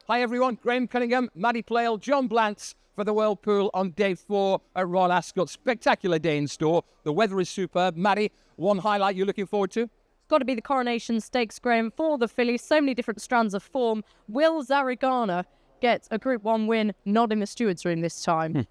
Hi everyone, Graham Cunningham, Maddy Playle, John Blance for the Whirlpool on day 4 at Royal Ascot. Spectacular day in store. The weather is superb. Maddy, one highlight you're looking forward to? It's got to be the Coronation Stakes, Graham, for the fillies. So many different strands of form. Will Zaragana get a Group 1 win? Not in the stewards' room this time.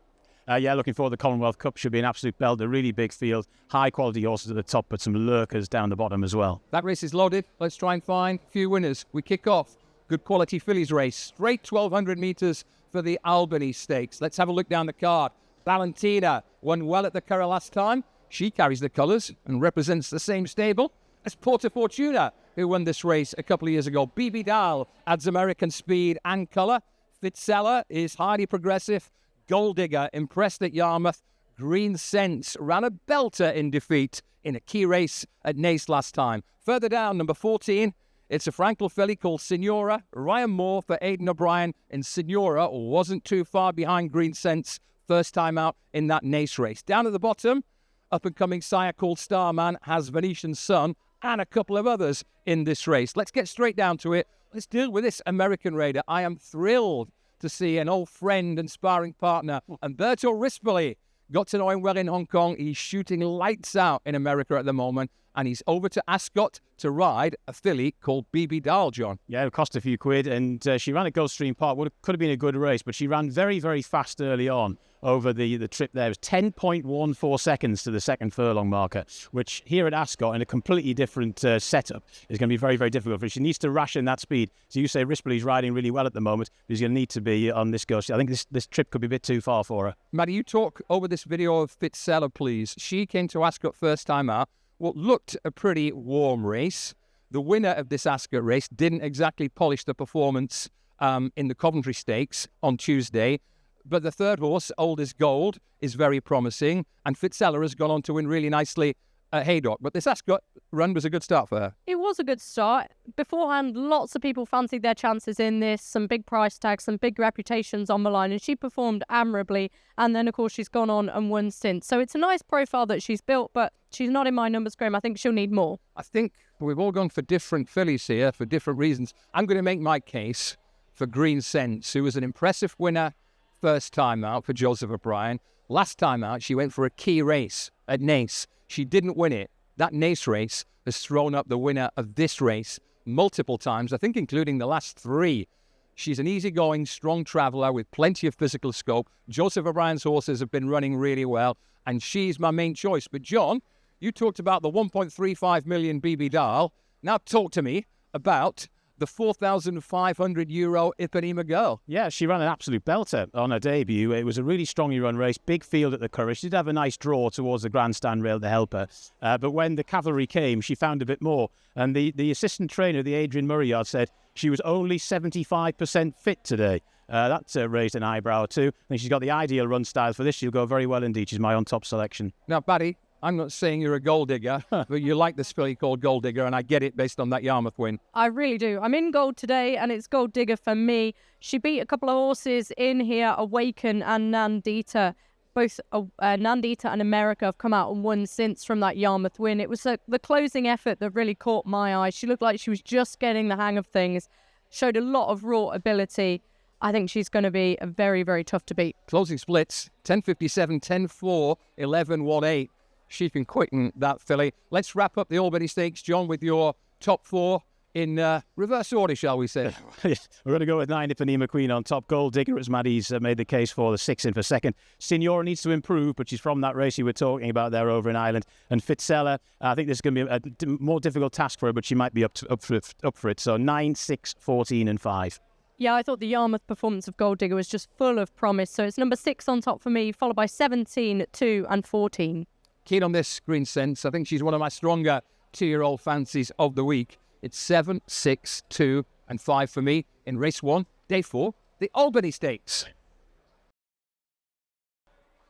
Looking forward. The Commonwealth Cup should be an absolute belt. A really big field, high quality horses at the top, but some lurkers down the bottom as well. That race is loaded. Let's try and find a few winners. We kick off. Good quality fillies race. Straight 1,200 metres for the Albany Stakes. Let's have a look down the card. Valentina won well at the Curragh last time. She carries the colours and represents the same stable as Porta Fortuna, who won this race a couple of years ago. BB Dahl adds American speed and colour. Fitzella is highly progressive. Gold Digger impressed at Yarmouth. Green Sense ran a belter in defeat in a key race at Naas last time. Further down, number 14, it's a Frankel filly called Signora. Ryan Moore for Aidan O'Brien, and Signora wasn't too far behind Green Sense first time out in that Naas race. Down at the bottom, up-and-coming sire called Starman has Venetian Sun and a couple of others in this race. Let's get straight down to it. Let's deal with this American Raider. I am thrilled to see an old friend and sparring partner, Umberto Rispoli. Got to know him well in Hong Kong. He's shooting lights out in America at the moment, and he's over to Ascot to ride a filly called BB Dahl, John. Yeah, it cost a few quid, and she ran at Gulfstream Park. Could have been a good race, but she ran very, very fast early on over the trip there. It was 10.14 seconds to the second furlong marker, which here at Ascot, in a completely different setup, is going to be very, very difficult for her. She needs to ration that speed. So you say Rispoli's riding really well at the moment, but he's going to need to be on this go. I think this trip could be a bit too far for her. Maddy, you talk over this video of Fitzella, please. She came to Ascot first time out. What looked a pretty warm race. The winner of this Ascot race didn't exactly polish the performance in the Coventry Stakes on Tuesday. But the third horse, Old as Gold, is very promising. And Fitzella has gone on to win really nicely at Haydock. But this Ascot run was a good start for her. It was a good start. Beforehand, lots of people fancied their chances in this. Some big price tags, some big reputations on the line. And she performed admirably. And then, of course, she's gone on and won since. So it's a nice profile that she's built, but she's not in my numbers, Graham. I think she'll need more. I think we've all gone for different fillies here for different reasons. I'm going to make my case for Green Sense, who was an impressive winner first time out for Joseph O'Brien. Last time out, she went for a key race at Naas. She didn't win it. That Naas race has thrown up the winner of this race multiple times, I think including the last 3. She's an easygoing, strong traveller with plenty of physical scope. Joseph O'Brien's horses have been running really well, and she's my main choice. But John, you talked about the 1.35 million BB Dahl. Now talk to me about the €4,500 Ipanema Girl. Yeah, she ran an absolute belter on her debut. It was a really strongly run race, big field at the Curragh. She did have a nice draw towards the grandstand rail to help her. But when the cavalry came, she found a bit more. And the assistant trainer, the Adrian Murrayard, said she was only 75% fit today. That raised an eyebrow too. I think she's got the ideal run style for this. She'll go very well indeed. She's my on-top selection. Now, Maddy, I'm not saying you're a gold digger, but you like this filly called Gold Digger, and I get it based on that Yarmouth win. I really do. I'm in gold today, and it's Gold Digger for me. She beat a couple of horses in here, Awaken and Nandita. Both Nandita and America have come out and won since from that Yarmouth win. It was the closing effort that really caught my eye. She looked like she was just getting the hang of things, showed a lot of raw ability. I think she's going to be a very, very tough to beat. Closing splits, 10.57, 10.4, 11.18. She's been quitting that filly. Let's wrap up the Albany Stakes, John, with your top 4 in reverse order, shall we say? We're going to go with 9 Ipanema Queen on top. Gold Digger, as Maddy's made the case for, the 6 in for second. Signora needs to improve, but she's from that race you were talking about there over in Ireland. And Fitzella, I think this is going to be a more difficult task for her, but she might be up for it. So 9, 6, 14 and 5. Yeah, I thought the Yarmouth performance of Gold Digger was just full of promise. So it's number 6 on top for me, followed by 17, 2 and 14. Keen on this Green Sense. I think she's one of my stronger 2-year-old fancies of the week. It's 7, 6, 2 and 5 for me in race 1, day 4, the Albany Stakes.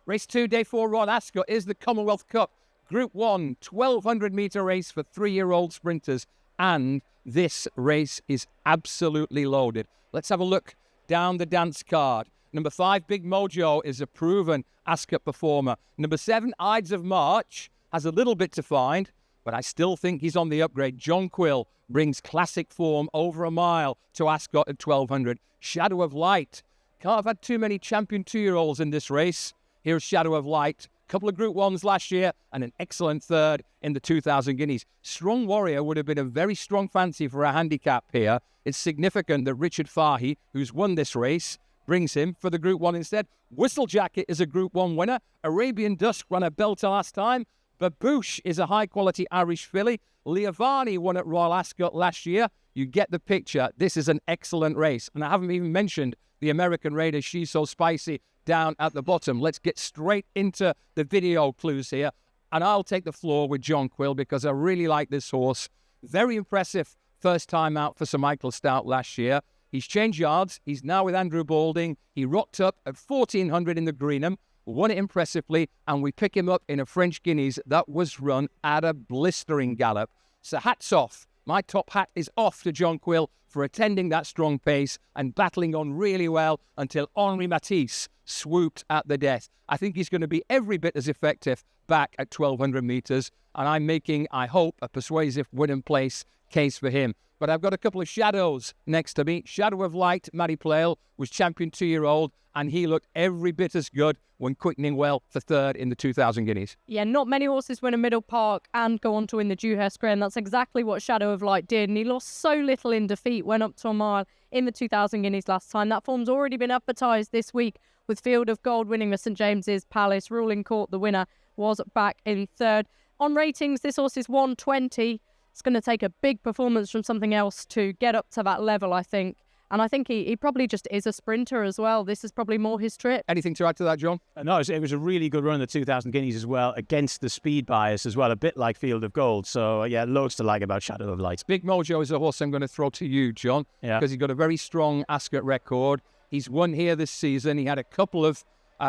Race 2, day 4, Royal Ascot is the Commonwealth Cup. Group 1, 1,200 metre race for 3-year-old sprinters. And this race is absolutely loaded. Let's have a look down the dance card. Number 5, Big Mojo, is a proven Ascot performer. Number 7, Ides of March, has a little bit to find, but I still think he's on the upgrade. John Quill brings classic form over a mile to Ascot at 1200. Shadow of Light. Can't have had too many champion 2-year-olds in this race. Here's Shadow of Light. Couple of Group 1s last year and an excellent third in the 2000 Guineas. Strong Warrior would have been a very strong fancy for a handicap here. It's significant that Richard Fahy, who's won this race, brings him for the Group 1 instead. Whistle Jacket is a Group 1 winner. Arabian Dusk ran a belter last time. Babouche is a high-quality Irish filly. Leovani won at Royal Ascot last year. You get the picture. This is an excellent race. And I haven't even mentioned the American Raider, She's So Spicy, down at the bottom. Let's get straight into the video clues here. And I'll take the floor with John Quill because I really like this horse. Very impressive first time out for Sir Michael Stout last year. He's changed yards. He's now with Andrew Balding. He rocked up at 1400 in the Greenham, won it impressively, and we pick him up in a French Guineas that was run at a blistering gallop. So hats off. My top hat is off to John Quill for attending that strong pace and battling on really well until Henri Matisse swooped at the death. I think he's going to be every bit as effective back at 1200 metres, and I'm making, I hope, a persuasive win and place case for him. But I've got a couple of shadows next to me. Shadow of Light, Maddy Playle, was champion 2-year-old, and he looked every bit as good when quickening well for third in the 2000 Guineas. Yeah, not many horses win a Middle Park and go on to win the Dewhurst Grey, and that's exactly what Shadow of Light did. And he lost so little in defeat, went up to a mile in the 2000 Guineas last time. That form's already been advertised this week with Field of Gold winning the St James's Palace. Ruling Court, the winner, was back in third. On ratings, this horse is 120. It's going to take a big performance from something else to get up to that level, I think. And I think he probably just is a sprinter as well. This is probably more his trip. Anything to add to that, John? No, it was a really good run in the 2000 Guineas as well, against the speed bias as well, a bit like Field of Gold. So, yeah, loads to like about Shadow of Light. Big Mojo is a horse I'm going to throw to you, John, because he's got a very strong Ascot record. He's won here this season. He had a couple of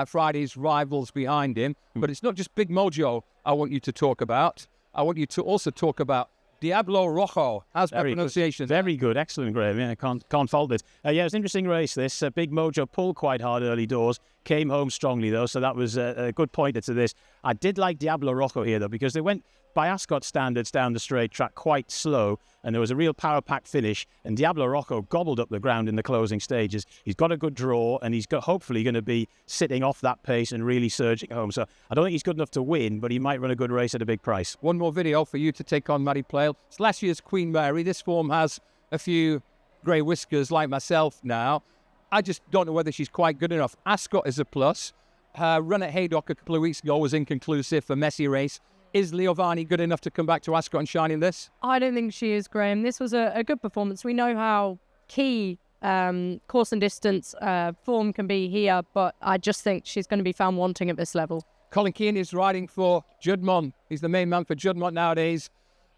Friday's rivals behind him. But it's not just Big Mojo I want you to talk about. I want you to also talk about Diablo Rojo. How's my pronunciation? Very good. Excellent, Graham. Yeah, can't fault it. Yeah, it was an interesting race, this. Big Mojo pulled quite hard early doors. Came home strongly, though, so that was a good pointer to this. I did like Diablo Rojo here, though, because they went, by Ascot standards, down the straight track quite slow, and there was a real power-packed finish, and Diablo Rojo gobbled up the ground in the closing stages. He's got a good draw, and he's hopefully going to be sitting off that pace and really surging home. So I don't think he's good enough to win, but he might run a good race at a big price. One more video for you to take on Maddy Playle. It's last year's Queen Mary. This form has a few grey whiskers like myself now. I just don't know whether she's quite good enough. Ascot is a plus. Her run at Haydock a couple of weeks ago was inconclusive, a messy race. Is Leovani good enough to come back to Ascot and shine in this? I don't think she is, Graham. This was a good performance. We know how key course and distance form can be here, but I just think she's going to be found wanting at this level. Colin Keane is riding for Juddmonte. He's the main man for Juddmonte nowadays,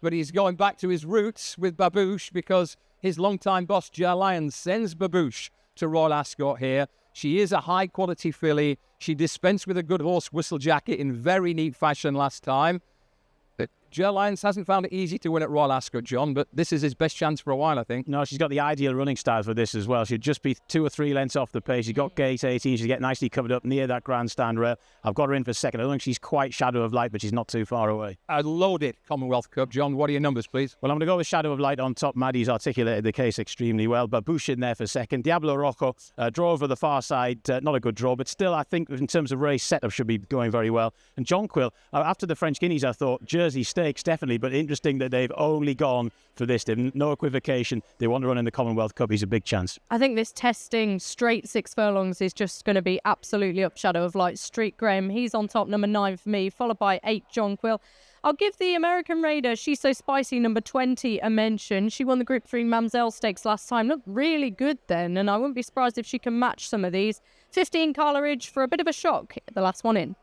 but he's going back to his roots with Babouche because his longtime boss, Ger Lyons, sends Babouche to Royal Ascot here. She is a high-quality filly. She dispensed with a good horse, Whistle Jacket, in very neat fashion last time. But Ger Lyons hasn't found it easy to win at Royal Ascot, John, but this is his best chance for a while, I think. No, she's got the ideal running style for this as well. She'd just be 2 or 3 lengths off the pace. She's got gate 18. She'd get nicely covered up near that grandstand rail. I've got her in for second. I don't think she's quite Shadow of Light, but she's not too far away. A loaded Commonwealth Cup. John, what are your numbers, please? Well, I'm going to go with Shadow of Light on top. Maddy's articulated the case extremely well. Babouche in there for second. Diablo Rojo, draw over the far side. Not a good draw, but still, I think in terms of race setup, should be going very well. And John Quill, after the French Guineas, I thought Jersey Stakes, definitely, but interesting that they've only gone for this. They've no equivocation. They want to run in the Commonwealth Cup. He's a big chance. I think this testing straight 6 furlongs is just going to be absolutely up Shadow of Light Street. Graham, he's on top, number 9 for me, followed by 8, John Quill. I'll give the American Raider, She's So Spicy, number 20, a mention. She won the Group 3 Mamselle Stakes last time. Looked really good then, and I wouldn't be surprised if she can match some of these. 15, Carla Ridge, for a bit of a shock, the last one in.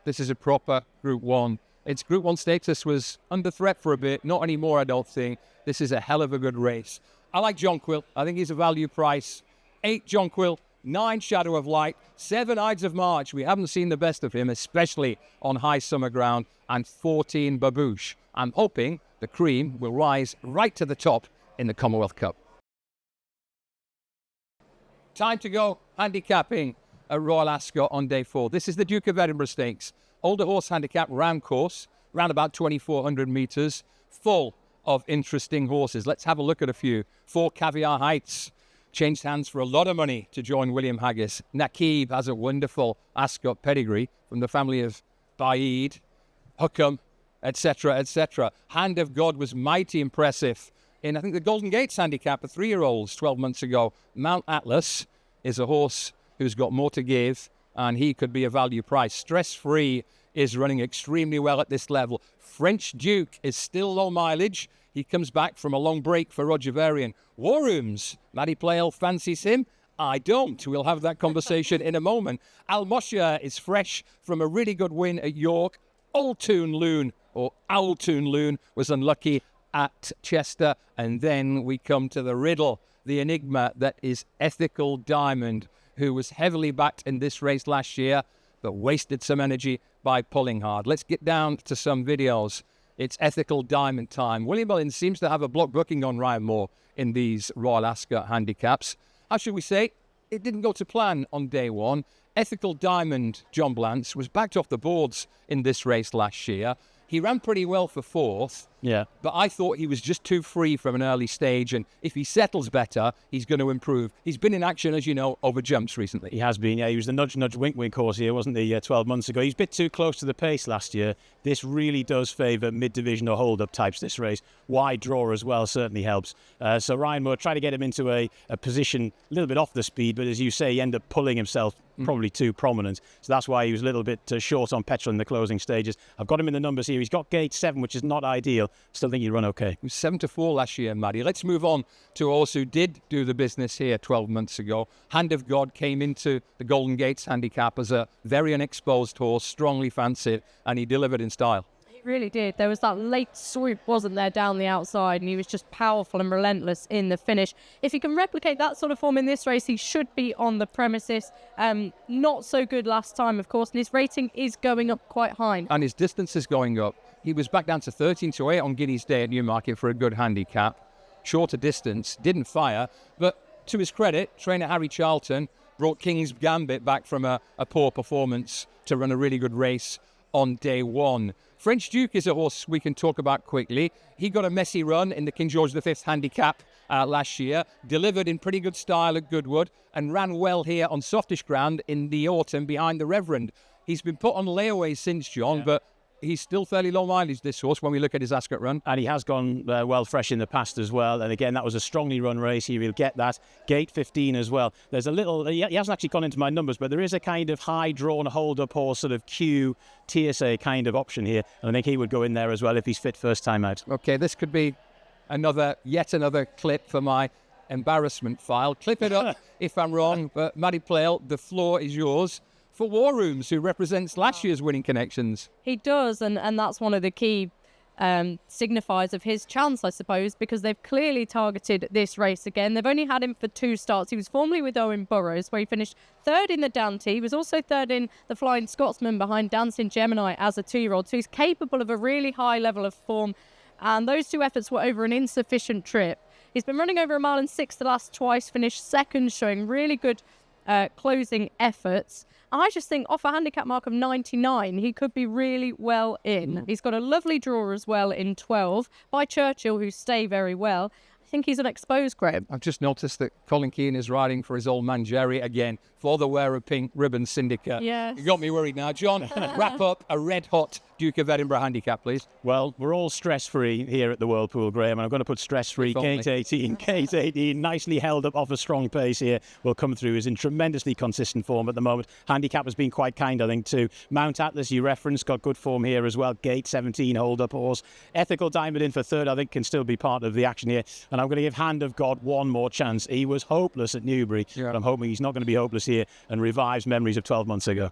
This is a proper Group 1. Its Group 1 status was under threat for a bit. Not anymore, I don't think. This is a hell of a good race. I like John Quill. I think he's a value price. 8, John Quill. 9, Shadow of Light. 7, Ides of March. We haven't seen the best of him, especially on high summer ground. And 14, Babouche. I'm hoping the cream will rise right to the top in the Commonwealth Cup. Time to go handicapping at Royal Ascot on day 4. This is the Duke of Edinburgh Stakes. Older horse handicap, round course. around about 2,400 metres, full of interesting horses. Let's have a look at a few. 4 Caviar Heights changed hands for a lot of money to join William Haggis. Nakib has a wonderful Ascot pedigree from the family of Baid, Hukum, etc., etc. Hand of God was mighty impressive in, I think, the Golden Gates handicap for 3-year-olds 12 months ago. Mount Atlas is a horse who's got more to give, and he could be a value price. Stress Free is running extremely well at this level. French Duke is still low mileage. He comes back from a long break for Roger Varian. War Rooms, Maddy Playle fancies him. I don't. We'll have that conversation in a moment. Al Mosher is fresh from a really good win at York. Altoon Loon was unlucky at Chester. And then we come to the riddle, the enigma that is Ethical Diamond, who was heavily backed in this race last year, but wasted some energy by pulling hard. Let's get down to some videos. It's Ethical Diamond time. William Mullins seems to have a block booking on Ryan Moore in these Royal Ascot handicaps. How should we say? It didn't go to plan on day one. Ethical Diamond, John Blance, was backed off the boards in this race last year. He ran pretty well for 4th. Yeah. But I thought he was just too free from an early stage, and if he settles better, he's going to improve. He's been in action, as you know, over jumps recently. He has been, yeah. He was the nudge, wink, wink horse here, wasn't he, 12 months ago? He's a bit too close to the pace last year. This really does favour mid-division or hold-up types, this race. Wide draw as well certainly helps. So Ryan Moore tried to get him into a position a little bit off the speed, but as you say, he ended up pulling himself probably too prominent. So that's why he was a little bit short on petrol in the closing stages. I've got him in the numbers here. He's got gate 7, which is not ideal. Still think he'd run okay. He was 7-4 last year, Maddy. Let's move on to a horse who did do the business here 12 months ago. Hand of God came into the Golden Gates handicap as a very unexposed horse, strongly fancied, and he delivered in style. He really did. There was that late swoop, wasn't there, down the outside, and he was just powerful and relentless in the finish. If he can replicate that sort of form in this race, he should be on the premises. Not so good last time, of course, and his rating is going up quite high. And his distance is going up. He was back down to 13-8 on Guinea's Day at Newmarket for a good handicap. Shorter distance, didn't fire, but to his credit, trainer Harry Charlton brought King's Gambit back from a poor performance to run a really good race on day one. French Duke is a horse we can talk about quickly. He got a messy run in the King George V handicap last year, delivered in pretty good style at Goodwood, and ran well here on softish ground in the autumn behind the Reverend. He's been put on layaway since, John, but he's still fairly low mileage, this horse, when we look at his Ascot run. And he has gone well fresh in the past as well. And again, that was a strongly run race. He will get that. Gate 15 as well. There's a little, he hasn't actually gone into my numbers, but there is a kind of high drawn hold-up horse, sort of Q, TSA kind of option here. And I think he would go in there as well if he's fit first time out. Okay, this could be yet another clip for my embarrassment file. Clip it up if I'm wrong, but Maddy Playle, the floor is yours. For War Rooms, who represents last year's winning connections. He does, and that's one of the key signifiers of his chance, I suppose, because they've clearly targeted this race again. They've only had him for 2 starts. He was formerly with Owen Burrows, where he finished 3rd in the Dante. He was also 3rd in the Flying Scotsman behind Dancing Gemini as a 2-year-old. So he's capable of a really high level of form, and those 2 efforts were over an insufficient trip. He's been running over 1.6 miles the last twice, finished 2nd, showing really good closing efforts. I just think off a handicap mark of 99, he could be really well in. He's got a lovely draw as well in 12 by Churchill, who stay very well. I think he's unexposed, Graham. I've just noticed that Colin Keane is riding for his old man Jerry again for the Wear of Pink Ribbon Syndicate. Yes. You got me worried now. John, wrap up a red-hot Duke of Edinburgh handicap, please. Well, we're all stress-free here at the Whirlpool, Graham, and I'm going to put stress-free. Gate 18, nicely held up off a strong pace here, will come through. Is in tremendously consistent form at the moment. Handicap has been quite kind, I think, too. Mount Atlas, you referenced, got good form here as well. Gate 17, hold-up horse. Ethical Diamond in for 3rd, I think, can still be part of the action here. And I'm going to give Hand of God one more chance. He was hopeless at Newbury, but I'm hoping he's not going to be hopeless here and revives memories of 12 months ago.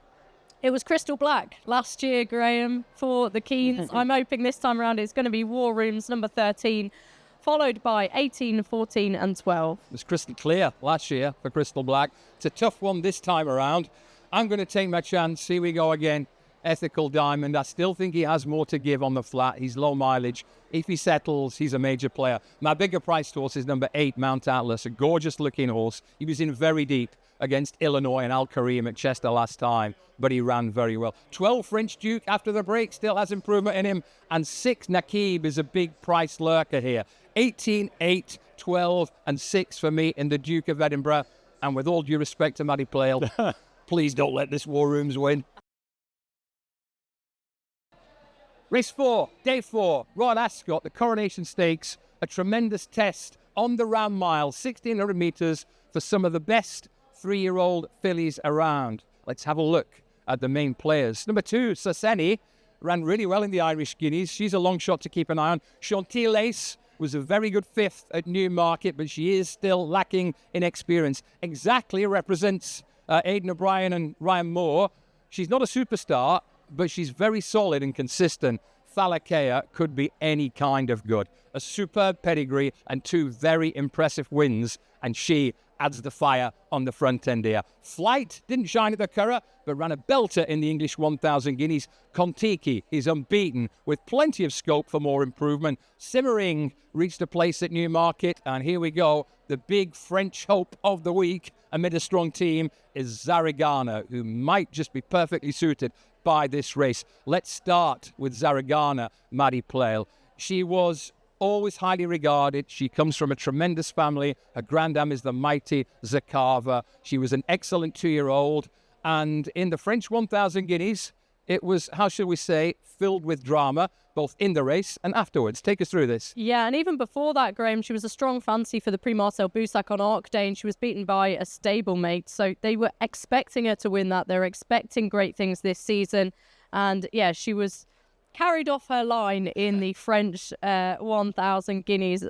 It was Crystal Black last year, Graham, for the Keens. I'm hoping this time around it's going to be War Rooms number 13, followed by 18, 14 and 12. It was crystal clear last year for Crystal Black. It's a tough one this time around. I'm going to take my chance. Here we go again. ethical diamond. I still think he has more to give on the flat. He's low mileage. If he settles, he's a major player. My bigger priced horse is number 8, Mount Atlas, a gorgeous looking horse. He was in very deep against Illinois and Al Kareem at Chester last time, but he ran very well. 12, French Duke after the break, still has improvement in him. And 6, Nakib is a big price lurker here. 18, 8, 12, and 6 for me in the Duke of Edinburgh. And with all due respect to Maddy Playle, please don't let this War Rooms win. Race 4, day 4, Royal Ascot, the Coronation Stakes, a tremendous test on the round mile, 1,600 metres for some of the best 3-year-old fillies around. Let's have a look at the main players. Number 2, Sasseni, ran really well in the Irish Guineas. She's a long shot to keep an eye on. Chantilly Lace was a very good 5th at Newmarket, but she is still lacking in experience. Exactly represents Aidan O'Brien and Ryan Moore. She's not a superstar, but she's very solid and consistent. Thalakea could be any kind of good. A superb pedigree and 2 very impressive wins, and she adds the fire on the front end here. Flight didn't shine at the Curragh, but ran a belter in the English 1,000 guineas. Kontiki is unbeaten with plenty of scope for more improvement. Simmering reached a place at Newmarket, and here we go. The big French hope of the week amid a strong team is Zaragana, who might just be perfectly suited by this race. Let's start with Zaragana, Maddy Playle. She was always highly regarded. She comes from a tremendous family. Her granddam is the mighty Zakava. She was an excellent 2-year-old. And in the French 1,000 guineas, it was, how shall we say, filled with drama, both in the race and afterwards. Take us through this. Yeah, and even before that, Graham, she was a strong fancy for the Prix Marcel Boussac on Arc Day, and she was beaten by a stablemate. So they were expecting her to win that. They're expecting great things this season. And yeah, she was carried off her line in the French 1,000 guineas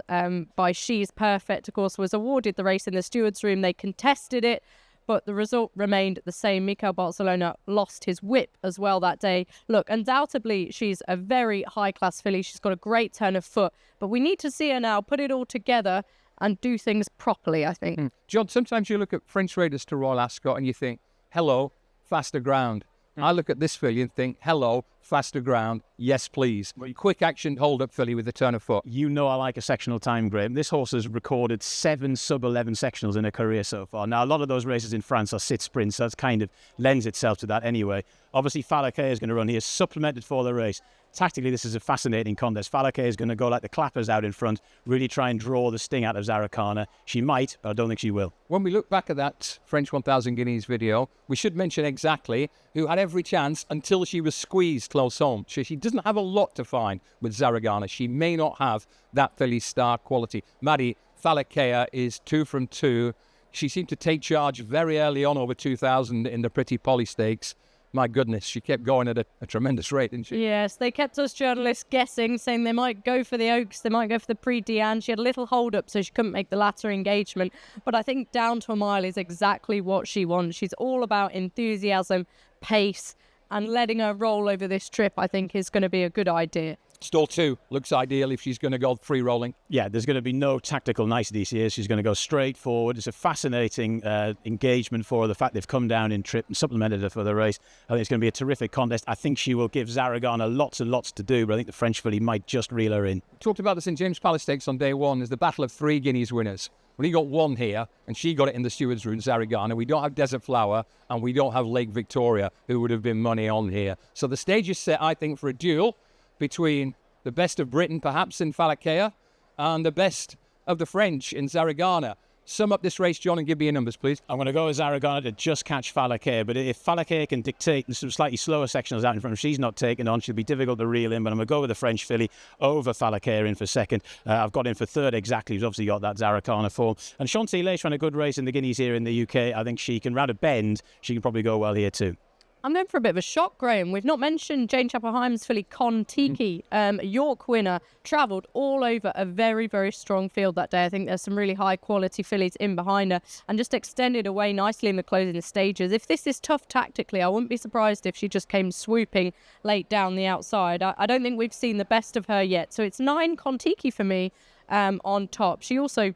by She's Perfect. Of course, was awarded the race in the stewards' room. They contested it, but the result remained the same. Mikel Barcelona lost his whip as well that day. Look, undoubtedly, she's a very high-class filly. She's got a great turn of foot, but we need to see her now put it all together and do things properly, I think. John, sometimes you look at French Raiders to Royal Ascot and you think, hello, faster ground. I look at this filly and think, hello, faster ground, yes please. Quick action hold-up filly with a turn of foot. You know I like a sectional time, Graham. This horse has recorded 7 sub-11 sectionals in her career so far. Now, a lot of those races in France are sit sprints, so that kind of lends itself to that anyway. Obviously, Falakea is going to run here, supplemented for the race. Tactically, this is a fascinating contest. Falakea is going to go like the clappers out in front, really try and draw the sting out of Zaracana. She might, but I don't think she will. When we look back at that French 1,000 guineas video, we should mention exactly who had every chance until she was squeezed close home. She doesn't have a lot to find with Zaragana. She may not have that filly star quality. Maddy, Falakea is 2 from 2. She seemed to take charge very early on over 2,000 in the Pretty Polly Stakes. My goodness, she kept going at a tremendous rate, didn't she? Yes, they kept us journalists guessing, saying they might go for the Oaks, they might go for the Prix Diane. She had a little hold-up, so she couldn't make the latter engagement. But I think down to a mile is exactly what she wants. She's all about enthusiasm, pace, and letting her roll over this trip, I think, is going to be a good idea. Stall 2 looks ideal if she's going to go free rolling. Yeah, there's going to be no tactical niceties here. She's going to go straight forward. It's a fascinating engagement for her. The fact they've come down in trip and supplemented her for the race. I think it's going to be a terrific contest. I think she will give Zaragana lots and lots to do, but I think the French filly might just reel her in. We talked about this in James Palace Stakes on day 1. There's the battle of 3 guineas winners. When he got 1 here, and she got it in the stewards' room, Zaragana, we don't have Desert Flower, and we don't have Lake Victoria, who would have been money on here. So the stage is set, I think, for a duel between the best of Britain, perhaps, in Falakea, and the best of the French in Zaragana. Sum up this race, John, and give me your numbers, please. I'm going to go with Zaragana to just catch Falakea, but if Falakea can dictate some slightly slower sectionals out in front, if she's not taken on, she'll be difficult to reel in, but I'm going to go with the French filly over Falakea in for second. I've got in for third exactly. He's obviously got that Zaragana form. And Chantilly ran a good race in the Guineas here in the UK. I think she can round a bend. She can probably go well here too. I'm going for a bit of a shock, Graham. We've not mentioned Jane Chapel-Hyams' filly Kontiki, York winner, travelled all over a very, very strong field that day. I think there's some really high-quality fillies in behind her and just extended away nicely in the closing stages. If this is tough tactically, I wouldn't be surprised if she just came swooping late down the outside. I don't think we've seen the best of her yet. So it's 9 Kontiki for me on top. She also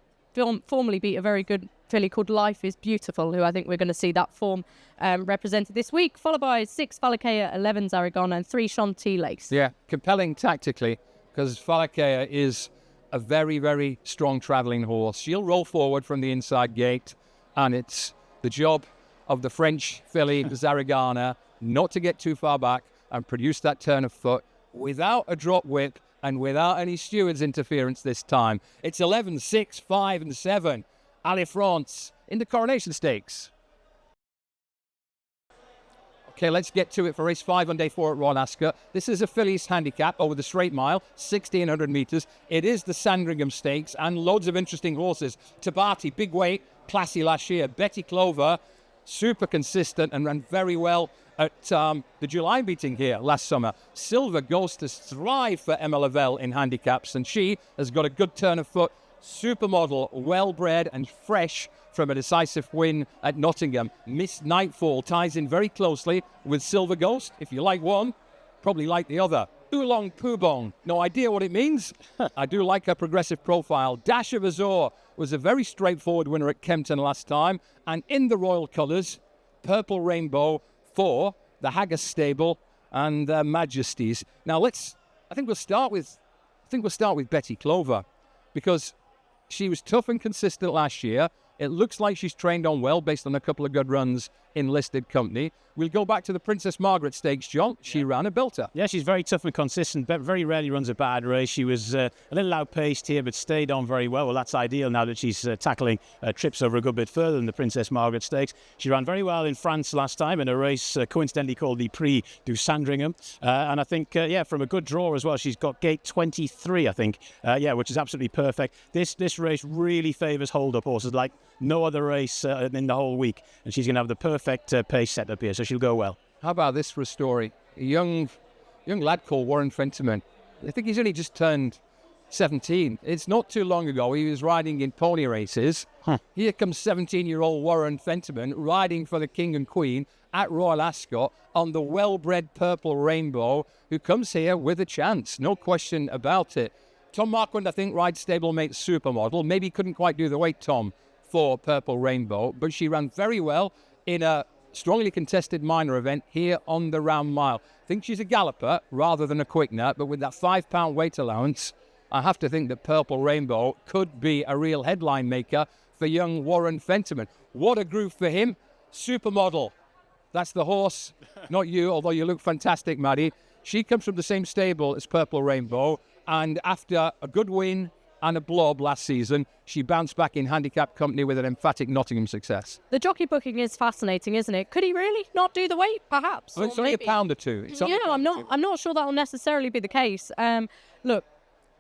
formerly beat a very good filly called Life is Beautiful, who I think we're going to see that form represented this week, followed by 6 Falakea, 11 Zaragona, and 3 Chantilly Lace. Yeah, compelling tactically, because Falakea is a very, very strong travelling horse. She'll roll forward from the inside gate, and it's the job of the French filly Zaragana not to get too far back and produce that turn of foot without a drop whip and without any steward's interference this time. It's 11, 6, 5, and 7. Allez France in the Coronation Stakes. Okay, let's get to it for race 5 on day 4 at Royal Ascot. This is a filly's handicap over the straight mile, 1,600 metres. It is the Sandringham Stakes and loads of interesting horses. Tabati, big weight, classy last year. Betty Clover, super consistent and ran very well at the July meeting here last summer. Silver Ghost has thrived for Emma Lavelle in handicaps, and she has got a good turn of foot. Supermodel, well-bred and fresh from a decisive win at Nottingham. Miss Nightfall ties in very closely with Silver Ghost. If you like one, probably like the other. Oolong Poobong, no idea what it means. I do like her progressive profile. Dash of Azor was a very straightforward winner at Kempton last time. And in the royal colours, Purple Rainbow for the Haggis stable and their Majesties. Now I think we'll start with Betty Clover, because she was tough and consistent last year. It looks like she's trained on well based on a couple of good runs in listed company. We'll go back to the Princess Margaret Stakes, John. She ran a belter. Yeah, she's very tough and consistent, but very rarely runs a bad race. She was a little outpaced here, but stayed on very well. Well, that's ideal now that she's tackling trips over a good bit further than the Princess Margaret Stakes. She ran very well in France last time in a race coincidentally called the Prix du Sandringham. And I think, from a good draw as well, she's got gate 23, I think, which is absolutely perfect. This race really favours hold-up horses like no other race in the whole week. And she's going to have the perfect pace set up here, so she'll go well. How about this for a story? A young lad called Warren Fentiman. I think he's only just turned 17. It's not too long ago he was riding in pony races. Here comes 17-year-old Warren Fentiman riding for the King and Queen at Royal Ascot on the well-bred Purple Rainbow, who comes here with a chance, no question about it. Tom Marquand, I think, rides stablemate Supermodel. Maybe couldn't quite do the weight, Tom, for Purple Rainbow, but she ran very well in a strongly contested minor event here on the Round Mile. I think she's a galloper rather than a quick nut, but with that £5 weight allowance, I have to think that Purple Rainbow could be a real headline maker for young Warren Fentiman. What a groove for him. Supermodel. That's the horse, not you, although you look fantastic, Maddy. She comes from the same stable as Purple Rainbow, and after a good win and a blob last season, she bounced back in handicap company with an emphatic Nottingham success. The jockey booking is fascinating, isn't it? Could he really not do the weight, perhaps? Well, it's only a pound or two. I'm not sure that will necessarily be the case. Look,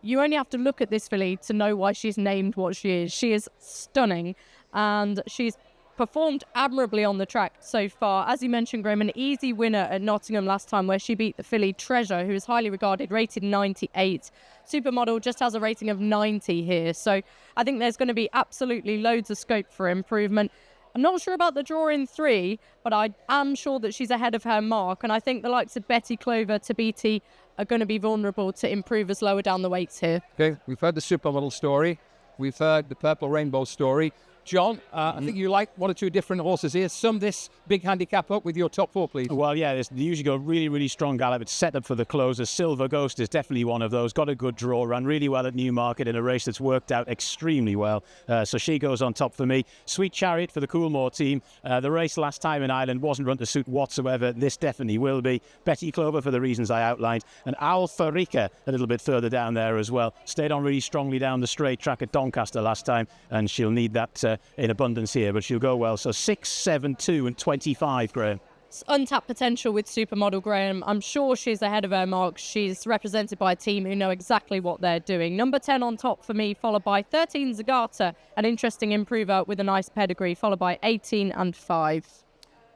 you only have to look at this filly to know why she's named what she is. She is stunning, and she's performed admirably on the track so far. As you mentioned, Graham, an easy winner at Nottingham last time, where she beat the filly Treasure, who is highly regarded, rated 98. Supermodel just has a rating of 90 here. So I think there's going to be absolutely loads of scope for improvement. I'm not sure about the draw in 3, but I am sure that she's ahead of her mark. And I think the likes of Betty Clover, Tabiti are going to be vulnerable to improvers lower down the weights here. Okay, we've heard the Supermodel story. We've heard the Purple Rainbow story. John, I think you like one or two different horses here. Sum this big handicap up with your top 4, please. Well, yeah, they usually go really, really strong gallop. It's set up for the closers. Silver Ghost is definitely one of those. Got a good draw, ran really well at Newmarket in a race that's worked out extremely well. So she goes on top for me. Sweet Chariot for the Coolmore team. The race last time in Ireland wasn't run to suit whatsoever. This definitely will be. Betty Clover for the reasons I outlined. And Alfarica a little bit further down there as well. Stayed on really strongly down the straight track at Doncaster last time, and she'll need that in abundance here, but she'll go well. So 6, 7, 2 and 25, Graham. It's untapped potential with Supermodel, Graham. I'm sure she's ahead of her mark. She's represented by a team who know exactly what they're doing. Number 10 on top for me, followed by 13 Zagata, an interesting improver with a nice pedigree, followed by 18 and 5.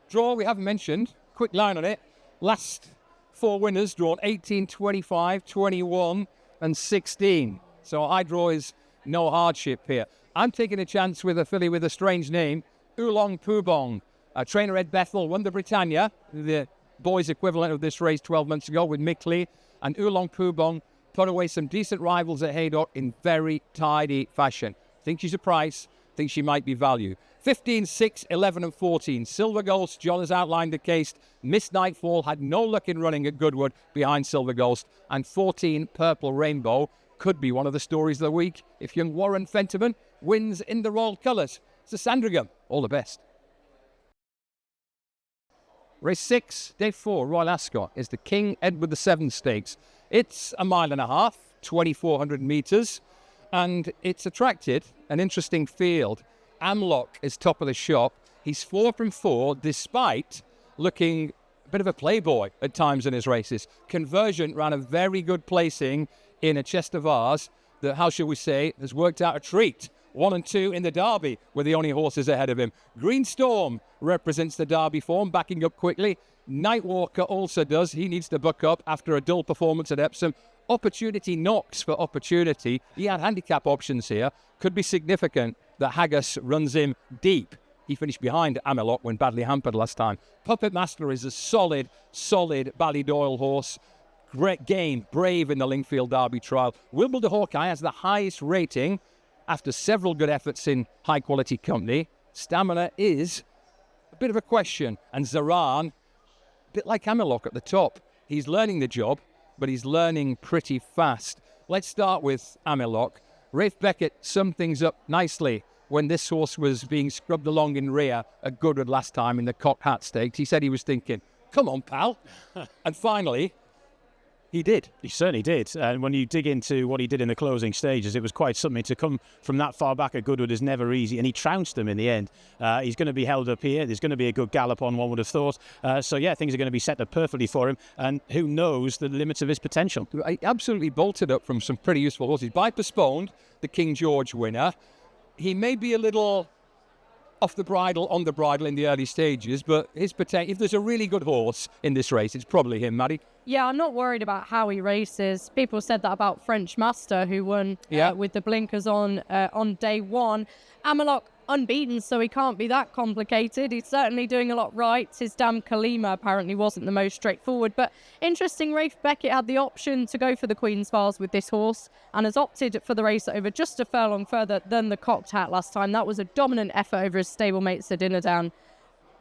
Draw we haven't mentioned. Quick line on it. Last 4 winners drawn 18, 25, 21 and 16. So I draw is no hardship here. I'm taking a chance with a filly with a strange name, Oolong Poobong. Trainer Ed Bethel won the Britannia, the boys' equivalent of this race 12 months ago with Mickley. And Oolong Poobong put away some decent rivals at Haydock in very tidy fashion. I think she's a price. I think she might be value. 15, 6, 11 and 14. Silver Ghost, John has outlined the case. Miss Nightfall had no luck in running at Goodwood behind Silver Ghost. And 14, Purple Rainbow, could be one of the stories of the week if young Warren Fentiman wins in the Royal Colours. So Sandringham, all the best. Race 6, day 4, Royal Ascot, is the King Edward VII Stakes. It's a mile and a half, 2,400 metres, and it's attracted an interesting field. Amlock is top of the shop. He's 4 from 4, despite looking a bit of a playboy at times in his races. Convergent ran a very good placing in a chest of ours that, how shall we say, has worked out a treat. 1 and 2 in the Derby were the only horses ahead of him. Green Storm represents the Derby form, backing up quickly. Nightwalker also does. He needs to buck up after a dull performance at Epsom. Opportunity knocks for Opportunity. He had handicap options here. Could be significant that Haggis runs him deep. He finished behind Amelot when badly hampered last time. Puppet Master is a solid Ballydoyle horse. Great game, brave in the Lingfield Derby trial. Wimbledon Hawkeye has the highest rating after several good efforts in high-quality company. Stamina is a bit of a question. And Zaran, a bit like Amelot at the top. He's learning the job, but he's learning pretty fast. Let's start with Amelot. Rafe Beckett summed things up nicely when this horse was being scrubbed along in rear at Goodwood last time in the Cocked Hat Stakes. He said he was thinking, come on, pal. And finally, he did. He certainly did. And when you dig into what he did in the closing stages, it was quite something. To come from that far back at Goodwood is never easy. And he trounced them in the end. He's going to be held up here. There's going to be a good gallop on, one would have thought. So, yeah, things are going to be set up perfectly for him. And who knows the limits of his potential. He absolutely bolted up from some pretty useful horses. By Postponed, the King George winner. He may be a little off the bridle, on the bridle in the early stages, but his potential, if there's a really good horse in this race, it's probably him, Maddy. Yeah, I'm not worried about how he races. People said that about French Master, who won with the blinkers on day 1. Amelot unbeaten, so he can't be that complicated. He's certainly doing a lot right. His Dam Kalima apparently wasn't the most straightforward, but interesting, Rafe Beckett had the option to go for the Queen's Bars with this horse and has opted for the race over just a furlong further than the Cocked Hat last time. That was a dominant effort over his stablemate Sir Dinnerdown.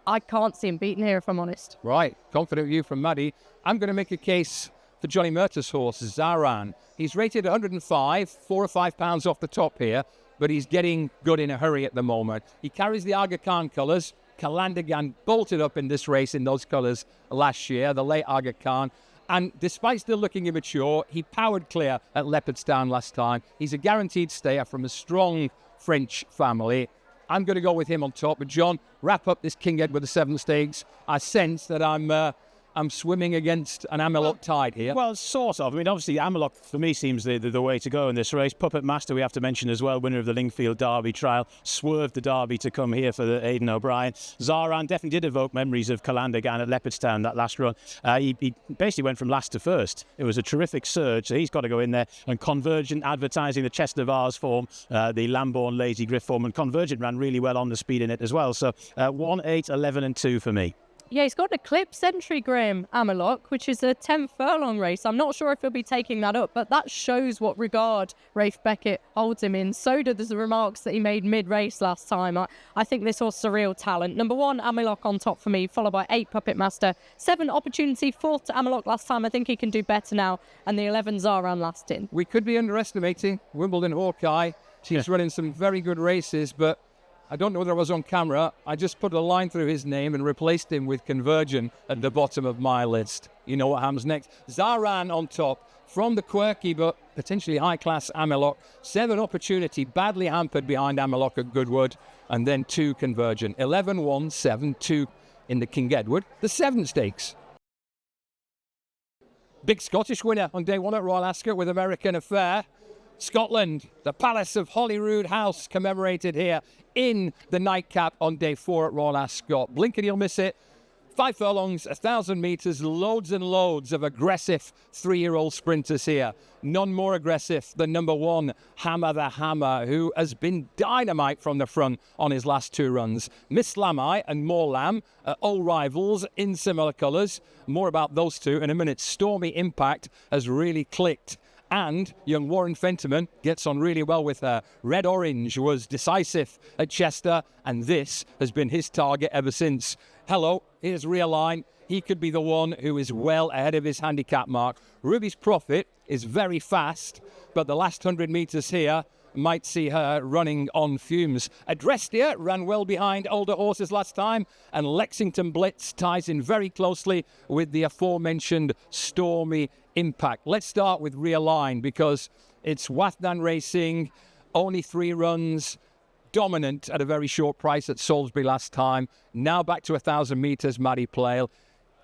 I can't see him beaten here, if I'm honest. Right, confident view from Maddy. I'm going to make a case for Johnny Murtagh's horse, Zaran. He's rated 105, 4 or 5 pounds off the top here, but he's getting good in a hurry at the moment. He carries the Aga Khan colours. Kalandagan bolted up in this race in those colours last year, the late Aga Khan. And despite still looking immature, he powered clear at Leopardstown last time. He's a guaranteed stayer from a strong French family. I'm going to go with him on top. But John, wrap up this King Edward VII Stakes. I sense that I'm swimming against an Amelot tide here. Well, sort of. I mean, obviously, Amelot, for me, seems the way to go in this race. Puppet Master, we have to mention as well, winner of the Lingfield Derby trial, swerved the Derby to come here for the Aidan O'Brien. Zaran definitely did evoke memories of Calandagan at Leopardstown, that last run. He basically went from last to first. It was a terrific surge, so he's got to go in there. And Convergent, advertising the Chest of Ours form, the Lambourne Lazy Griff form, and Convergent ran really well on the speed in it as well. So 1, 8, 11 and 2 for me. Yeah, he's got an Eclipse entry, Graham, Amelot, which is a 10 furlong race. I'm not sure if he'll be taking that up, but that shows what regard Rafe Beckett holds him in. So do the remarks that he made mid-race last time. I think this horse is a real talent. Number 1, Amelot on top for me, followed by 8, Puppet Master. 7, Opportunity, 4th to Amelot last time. I think he can do better now. And the 11, Zaran last in. We could be underestimating Wimbledon Hawkeye. She's running some very good races, but I don't know whether I was on camera. I just put a line through his name and replaced him with Convergent at the bottom of my list. You know what happens next. Zaran on top from the quirky but potentially high-class Amelot. 7, Opportunity, badly hampered behind Amelot at Goodwood. And then 2, Convergent. 11, 1, 7, 2 in the King Edward. The 7 Stakes. Big Scottish winner on day 1 at Royal Ascot with American Affair. Scotland, the Palace of Holyrood House commemorated here in the nightcap on day 4 at Royal Ascot. Blink and you'll miss it. 5 furlongs, 1,000 metres, loads and loads of aggressive 3-year-old sprinters here. None more aggressive than number 1, Hammer the Hammer, who has been dynamite from the front on his last 2 runs. Miss Lamai and More Lamb, old rivals in similar colours. More about those two in a minute. Stormy Impact has really clicked And young Warren Fentiman gets on really well with her. Red Orange was decisive at Chester, and this has been his target ever since. Hello, here's Realign. He could be the one who is well ahead of his handicap mark. Ruby's Prophet is very fast, but the last 100 metres here might see her running on fumes. Adrestia ran well behind older horses last time, and Lexington Blitz ties in very closely with the aforementioned Stormy Impact. Let's start with Realign because it's Wathdan Racing, only 3 runs, dominant at a very short price at Salisbury last time. Now back to 1,000 metres, Maddy Playle.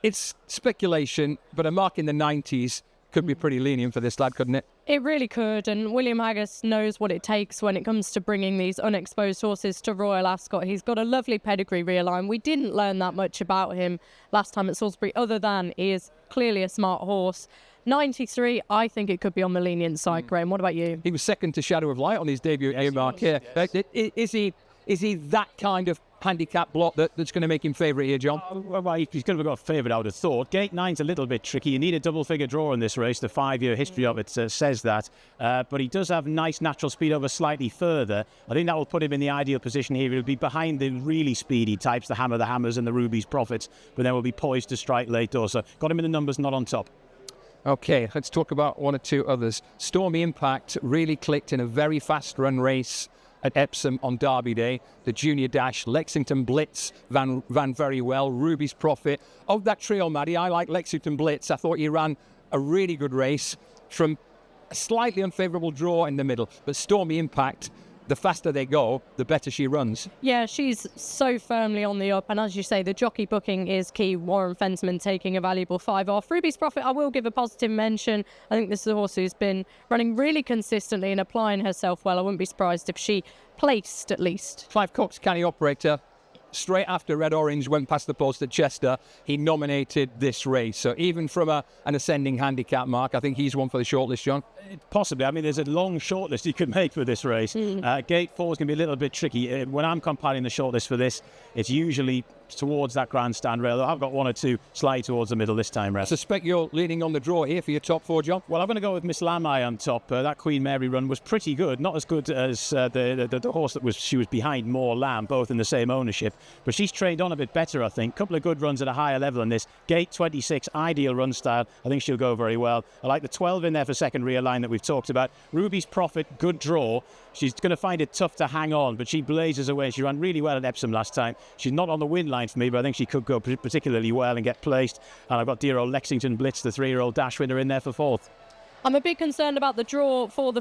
It's speculation, but a mark in the 90s could be pretty lenient for this lad, couldn't it? It really could, and William Haggis knows what it takes when it comes to bringing these unexposed horses to Royal Ascot. He's got a lovely pedigree, Realign. We didn't learn that much about him last time at Salisbury, other than he is clearly a smart horse. 93, I think it could be on the lenient side, Graham. What about you? He was second to Shadow of Light on his debut A-mark here. Yes. Is he that kind of handicap block that's going to make him favourite here, John? Well, he's going to have got a favourite, I would have thought. Gate 9's a little bit tricky. You need a double-figure draw in this race. The 5-year history of it says that. But he does have nice natural speed over slightly further. I think that will put him in the ideal position here. He'll be behind the really speedy types, the Hammer, the Hammers and the Ruby's Prophets, but then will be poised to strike late door. So got him in the numbers, not on top. Okay, let's talk about one or two others. Stormy Impact really clicked in a very fast run race at Epsom on Derby Day. The Junior Dash, Lexington Blitz ran very well. Ruby's Prophet. Of that trio, Maddy, I like Lexington Blitz. I thought he ran a really good race from a slightly unfavourable draw in the middle. But Stormy Impact, the faster they go, the better she runs. Yeah, she's so firmly on the up. And as you say, the jockey booking is key. Warren Fentiman taking a valuable 5 off. Ruby's Prophet, I will give a positive mention. I think this is a horse who's been running really consistently and applying herself well. I wouldn't be surprised if she placed at least. Clive Cox, canny operator. Straight after Red Orange went past the post at Chester, he nominated this race. So even from an ascending handicap mark, I think he's one for the shortlist, John. Possibly. I mean, there's a long shortlist you could make for this race. Gate 4 is going to be a little bit tricky. When I'm compiling the shortlist for this, it's usually towards that grandstand rail. I've got 1 or 2 slightly towards the middle this time, I suspect you're leaning on the draw here for your top 4, John. Well, I'm going to go with Miss Lamai on top. That Queen Mary run was pretty good. Not as good as the horse that she was behind, More Lamb, both in the same ownership. But she's trained on a bit better, I think. Couple of good runs at a higher level in this. Gate 26, ideal run style. I think she'll go very well. I like the 12 in there for second Realign that we've talked about. Ruby's Prophet, good draw. She's going to find it tough to hang on, but she blazes away. She ran really well at Epsom last time. She's not on the win line for me, but I think she could go particularly well and get placed. And I've got dear old Lexington Blitz, the 3-year-old dash winner, in there for 4th. I'm a bit concerned about the draw for the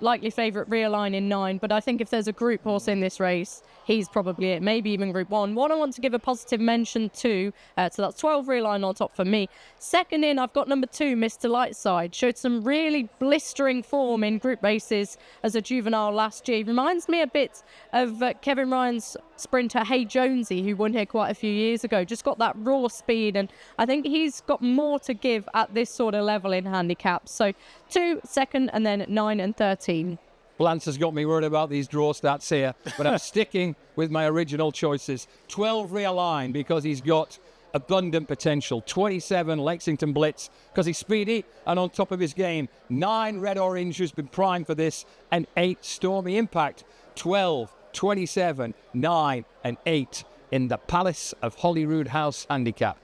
likely favourite Realign in 9, but I think if there's a group horse in this race, he's probably it, maybe even Group 1. One I want to give a positive mention to, so that's 12 Realign on top for me. Second in, I've got number 2, Mr. Lightside. Showed some really blistering form in group races as a juvenile last year. Reminds me a bit of Kevin Ryan's sprinter Hey Jonesy, who won here quite a few years ago. Just got that raw speed, and I think he's got more to give at this sort of level in handicaps. So 2, second, and then 9 and 13. Blance has got me worried about these draw stats here, but I'm sticking with my original choices. 12 Realign because he's got abundant potential. 27 Lexington Blitz because he's speedy and on top of his game. 9 Red Orange, who's been primed for this, and 8 Stormy Impact. 12, 27, 9 and 8 in the Palace of Holyrood House handicap.